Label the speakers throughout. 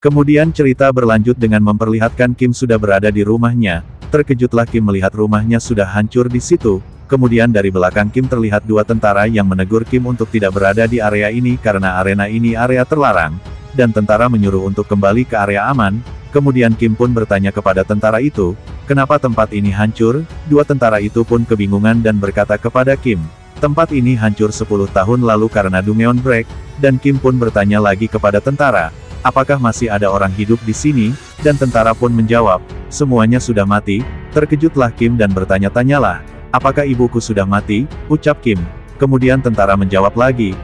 Speaker 1: Kemudian cerita berlanjut dengan memperlihatkan Kim sudah berada di rumahnya. Terkejutlah Kim melihat rumahnya sudah hancur di situ. Kemudian dari belakang Kim terlihat dua tentara yang menegur Kim untuk tidak berada di area ini karena arena ini area terlarang. Dan tentara menyuruh untuk kembali ke area aman. Kemudian Kim pun bertanya kepada tentara itu, kenapa tempat ini hancur? Dua tentara itu pun kebingungan dan berkata kepada Kim, tempat ini hancur 10 tahun lalu karena Dungeon Break. Dan Kim pun bertanya lagi kepada tentara, apakah masih ada orang hidup di sini? Dan tentara pun menjawab, semuanya sudah mati. Terkejutlah Kim dan bertanya-tanyalah, apakah ibuku sudah mati? Ucap Kim. Kemudian tentara menjawab lagi,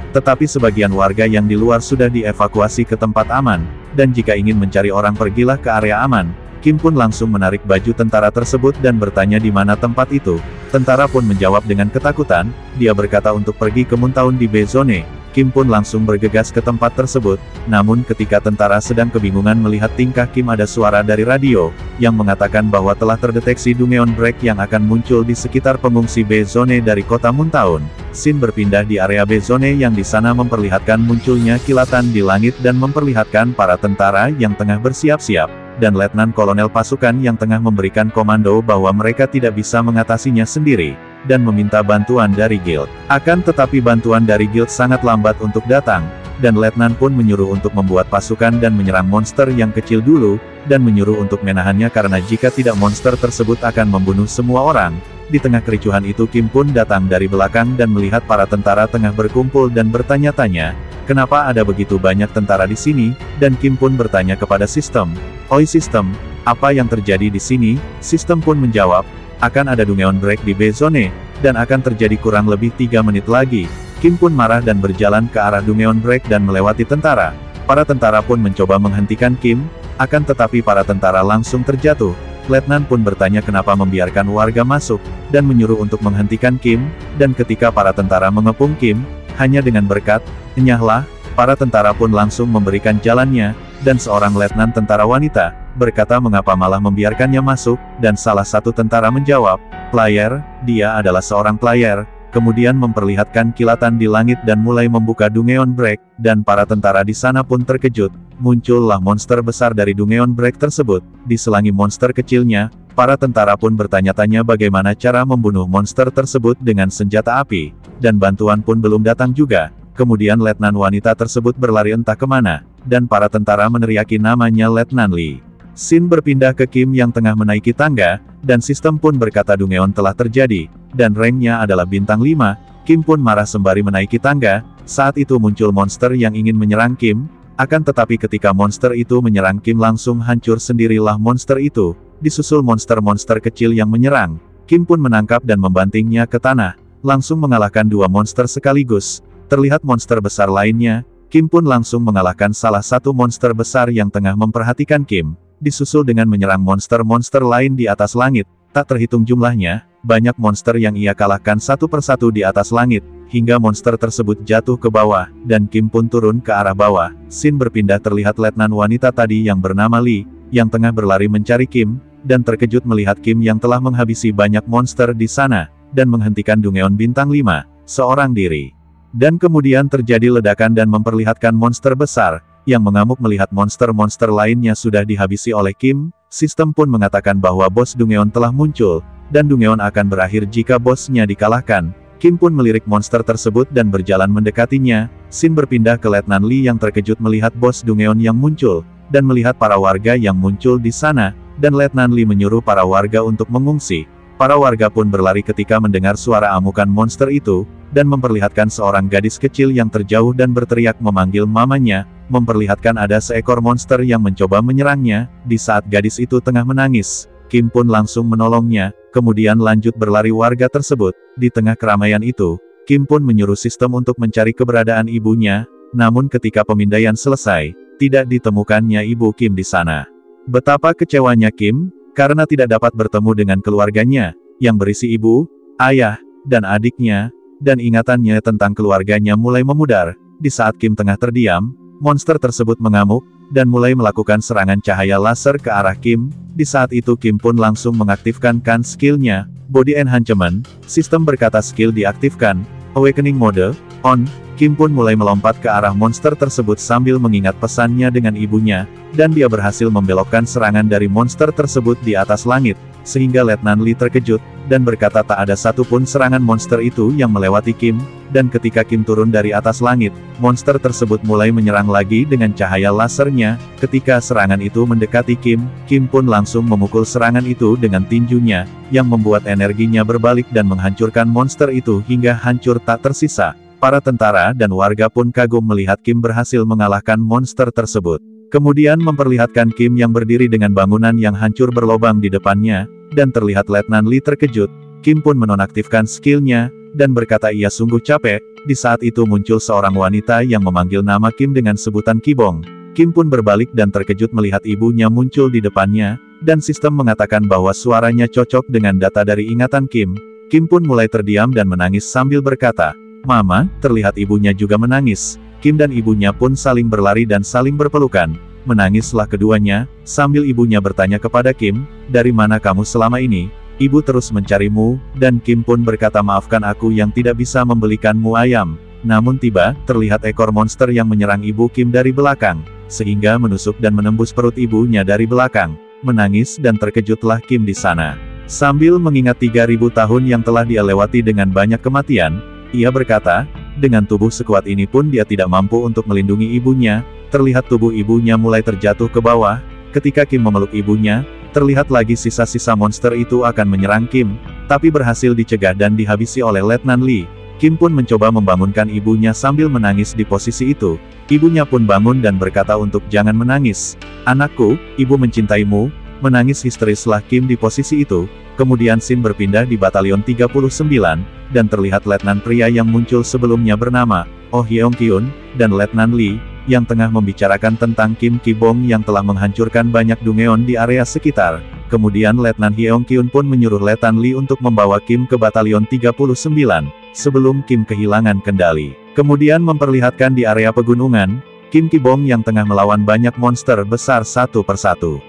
Speaker 1: tetapi sebagian warga yang di luar sudah dievakuasi ke tempat aman, dan jika ingin mencari orang pergilah ke area aman. Kim pun langsung menarik baju tentara tersebut dan bertanya di mana tempat itu. Tentara pun menjawab dengan ketakutan, dia berkata untuk pergi ke Moontown di B-Zone. Kim pun langsung bergegas ke tempat tersebut, namun ketika tentara sedang kebingungan melihat tingkah Kim ada suara dari radio, yang mengatakan bahwa telah terdeteksi Dungeon Break yang akan muncul di sekitar pengungsi B-Zone dari kota Moontown. Scene berpindah di area B-Zone yang di sana memperlihatkan munculnya kilatan di langit dan memperlihatkan para tentara yang tengah bersiap-siap, dan Letnan Kolonel pasukan yang tengah memberikan komando bahwa mereka tidak bisa mengatasinya sendiri, dan meminta bantuan dari Guild. Akan tetapi bantuan dari Guild sangat lambat untuk datang, dan Letnan pun menyuruh untuk membuat pasukan dan menyerang monster yang kecil dulu, dan menyuruh untuk menahannya karena jika tidak monster tersebut akan membunuh semua orang. Di tengah kericuhan itu Kim pun datang dari belakang dan melihat para tentara tengah berkumpul dan bertanya-tanya, kenapa ada begitu banyak tentara di sini, dan Kim pun bertanya kepada Sistem, "Oi Sistem, apa yang terjadi di sini?" Sistem pun menjawab, akan ada Dungeon Break di B-Zone, dan akan terjadi kurang lebih 3 menit lagi. Kim pun marah dan berjalan ke arah Dungeon Break dan melewati tentara. Para tentara pun mencoba menghentikan Kim, akan tetapi para tentara langsung terjatuh. Letnan pun bertanya kenapa membiarkan warga masuk, dan menyuruh untuk menghentikan Kim, dan ketika para tentara mengepung Kim, hanya dengan berkat, "Enyahlah," para tentara pun langsung memberikan jalannya, dan seorang letnan tentara wanita, berkata mengapa malah membiarkannya masuk, dan salah satu tentara menjawab, "Player, dia adalah seorang player." Kemudian memperlihatkan kilatan di langit dan mulai membuka Dungeon Break, dan para tentara di sana pun terkejut. Muncullah monster besar dari Dungeon Break tersebut. Diselangi monster kecilnya, para tentara pun bertanya-tanya bagaimana cara membunuh monster tersebut dengan senjata api, dan bantuan pun belum datang juga. Kemudian letnan wanita tersebut berlari entah kemana, dan para tentara meneriaki namanya Letnan Lee. Scene berpindah ke Kim yang tengah menaiki tangga, dan Sistem pun berkata Dungeon telah terjadi, dan ranknya adalah bintang 5, Kim pun marah sembari menaiki tangga. Saat itu muncul monster yang ingin menyerang Kim, akan tetapi ketika monster itu menyerang Kim langsung hancur sendirilah monster itu, disusul monster-monster kecil yang menyerang. Kim pun menangkap dan membantingnya ke tanah, langsung mengalahkan 2 monster sekaligus. Terlihat monster besar lainnya, Kim pun langsung mengalahkan salah satu monster besar yang tengah memperhatikan Kim. Disusul dengan menyerang monster-monster lain di atas langit, tak terhitung jumlahnya, banyak monster yang ia kalahkan satu persatu di atas langit, hingga monster tersebut jatuh ke bawah, dan Kim pun turun ke arah bawah. Scene berpindah terlihat letnan wanita tadi yang bernama Lee, yang tengah berlari mencari Kim, dan terkejut melihat Kim yang telah menghabisi banyak monster di sana, dan menghentikan Dungeon bintang 5, seorang diri. Dan kemudian terjadi ledakan dan memperlihatkan monster besar, yang mengamuk melihat monster-monster lainnya sudah dihabisi oleh Kim. Sistem pun mengatakan bahwa bos Dungeon telah muncul, dan Dungeon akan berakhir jika bosnya dikalahkan. Kim pun melirik monster tersebut dan berjalan mendekatinya. Scene berpindah ke Letnan Lee yang terkejut melihat bos Dungeon yang muncul, dan melihat para warga yang muncul di sana, dan Letnan Lee menyuruh para warga untuk mengungsi. Para warga pun berlari ketika mendengar suara amukan monster itu, dan memperlihatkan seorang gadis kecil yang terjauh dan berteriak memanggil mamanya, memperlihatkan ada seekor monster yang mencoba menyerangnya. Di saat gadis itu tengah menangis, Kim pun langsung menolongnya, kemudian lanjut berlari warga tersebut. Di tengah keramaian itu, Kim pun menyuruh Sistem untuk mencari keberadaan ibunya, namun ketika pemindaian selesai, tidak ditemukannya ibu Kim di sana. Betapa kecewanya Kim, karena tidak dapat bertemu dengan keluarganya, yang berisi ibu, ayah, dan adiknya, dan ingatannya tentang keluarganya mulai memudar. Di saat Kim tengah terdiam, monster tersebut mengamuk, dan mulai melakukan serangan cahaya laser ke arah Kim. Di saat itu Kim pun langsung mengaktifkan skillnya, Body Enhancement. Sistem berkata skill diaktifkan. Awakening Mode, On, Kim pun mulai melompat ke arah monster tersebut sambil mengingat pesannya dengan ibunya, dan dia berhasil membelokkan serangan dari monster tersebut di atas langit, sehingga Letnan Lee terkejut, dan berkata tak ada satupun serangan monster itu yang melewati Kim, dan ketika Kim turun dari atas langit, monster tersebut mulai menyerang lagi dengan cahaya lasernya. Ketika serangan itu mendekati Kim, Kim pun langsung memukul serangan itu dengan tinjunya, yang membuat energinya berbalik dan menghancurkan monster itu hingga hancur tak tersisa. Para tentara dan warga pun kagum melihat Kim berhasil mengalahkan monster tersebut. Kemudian memperlihatkan Kim yang berdiri dengan bangunan yang hancur berlobang di depannya, dan terlihat Letnan Lee terkejut. Kim pun menonaktifkan skillnya, dan berkata ia sungguh capek. Di saat itu muncul seorang wanita yang memanggil nama Kim dengan sebutan Kibong. Kim pun berbalik dan terkejut melihat ibunya muncul di depannya, dan sistem mengatakan bahwa suaranya cocok dengan data dari ingatan Kim. Kim pun mulai terdiam dan menangis sambil berkata, "Mama," terlihat ibunya juga menangis. Kim dan ibunya pun saling berlari dan saling berpelukan. Menangislah keduanya, sambil ibunya bertanya kepada Kim, "Dari mana kamu selama ini? Ibu terus mencarimu," dan Kim pun berkata, "Maafkan aku yang tidak bisa membelikanmu ayam." Namun tiba, terlihat ekor monster yang menyerang ibu Kim dari belakang, sehingga menusuk dan menembus perut ibunya dari belakang. Menangis dan terkejutlah Kim di sana. Sambil mengingat 3000 tahun yang telah dia lewati dengan banyak kematian, ia berkata, dengan tubuh sekuat ini pun dia tidak mampu untuk melindungi ibunya. Terlihat tubuh ibunya mulai terjatuh ke bawah. Ketika Kim memeluk ibunya, terlihat lagi sisa-sisa monster itu akan menyerang Kim, tapi berhasil dicegah dan dihabisi oleh Letnan Lee. Kim pun mencoba membangunkan ibunya sambil menangis di posisi itu. Ibunya pun bangun dan berkata untuk jangan menangis. "Anakku, ibu mencintaimu." Menangis histerislah Kim di posisi itu. Kemudian scene berpindah di Batalion 39, dan terlihat letnan pria yang muncul sebelumnya bernama Oh Hyeong-kyun, dan Letnan Lee, yang tengah membicarakan tentang Kim Ki-bong yang telah menghancurkan banyak Dungeon di area sekitar. Kemudian Letnan Hyeong-kyun pun menyuruh Letnan Lee untuk membawa Kim ke Batalion 39, sebelum Kim kehilangan kendali. Kemudian memperlihatkan di area pegunungan, Kim Ki-bong yang tengah melawan banyak monster besar satu persatu.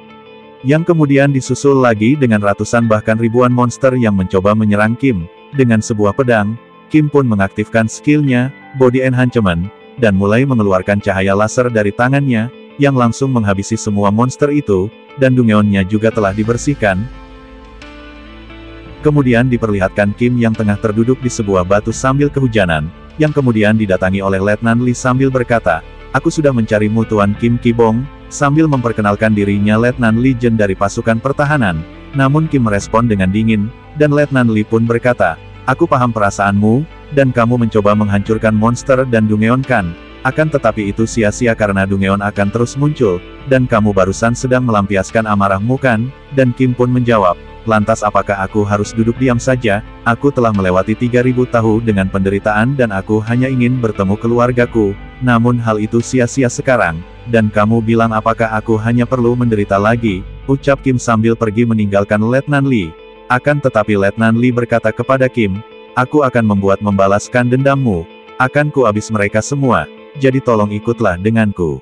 Speaker 1: Yang kemudian disusul lagi dengan ratusan bahkan ribuan monster yang mencoba menyerang Kim. Dengan sebuah pedang, Kim pun mengaktifkan skillnya, Body Enhancement, dan mulai mengeluarkan cahaya laser dari tangannya, yang langsung menghabisi semua monster itu, dan Dungeonnya juga telah dibersihkan. Kemudian diperlihatkan Kim yang tengah terduduk di sebuah batu sambil kehujanan, yang kemudian didatangi oleh Letnan Lee sambil berkata, "Aku sudah mencarimu Tuan Kim Ki-bong." Sambil memperkenalkan dirinya Letnan Lee dari pasukan pertahanan. Namun Kim merespon dengan dingin, dan Letnan Lee pun berkata, "Aku paham perasaanmu, dan kamu mencoba menghancurkan monster dan Dungeon kan? Akan tetapi itu sia-sia karena Dungeon akan terus muncul, dan kamu barusan sedang melampiaskan amarahmu kan?" Dan Kim pun menjawab, "Lantas apakah aku harus duduk diam saja? Aku telah melewati 3000 tahun dengan penderitaan dan aku hanya ingin bertemu keluargaku, namun hal itu sia-sia sekarang. Dan kamu bilang apakah aku hanya perlu menderita lagi?" Ucap Kim sambil pergi meninggalkan Letnan Lee. Akan tetapi Letnan Lee berkata kepada Kim, "Aku akan membalaskan dendammu. Akan ku habis mereka semua. Jadi tolong ikutlah denganku."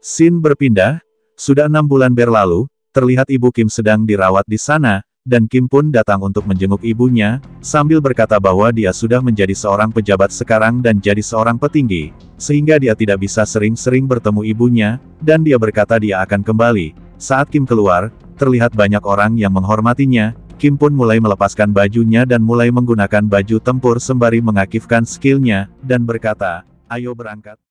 Speaker 1: Scene berpindah. Sudah 6 bulan berlalu, terlihat ibu Kim sedang dirawat di sana, dan Kim pun datang untuk menjenguk ibunya, sambil berkata bahwa dia sudah menjadi seorang pejabat sekarang dan jadi seorang petinggi, sehingga dia tidak bisa sering-sering bertemu ibunya, dan dia berkata dia akan kembali. Saat Kim keluar, terlihat banyak orang yang menghormatinya. Kim pun mulai melepaskan bajunya dan mulai menggunakan baju tempur sembari mengaktifkan skillnya, dan berkata, "Ayo berangkat."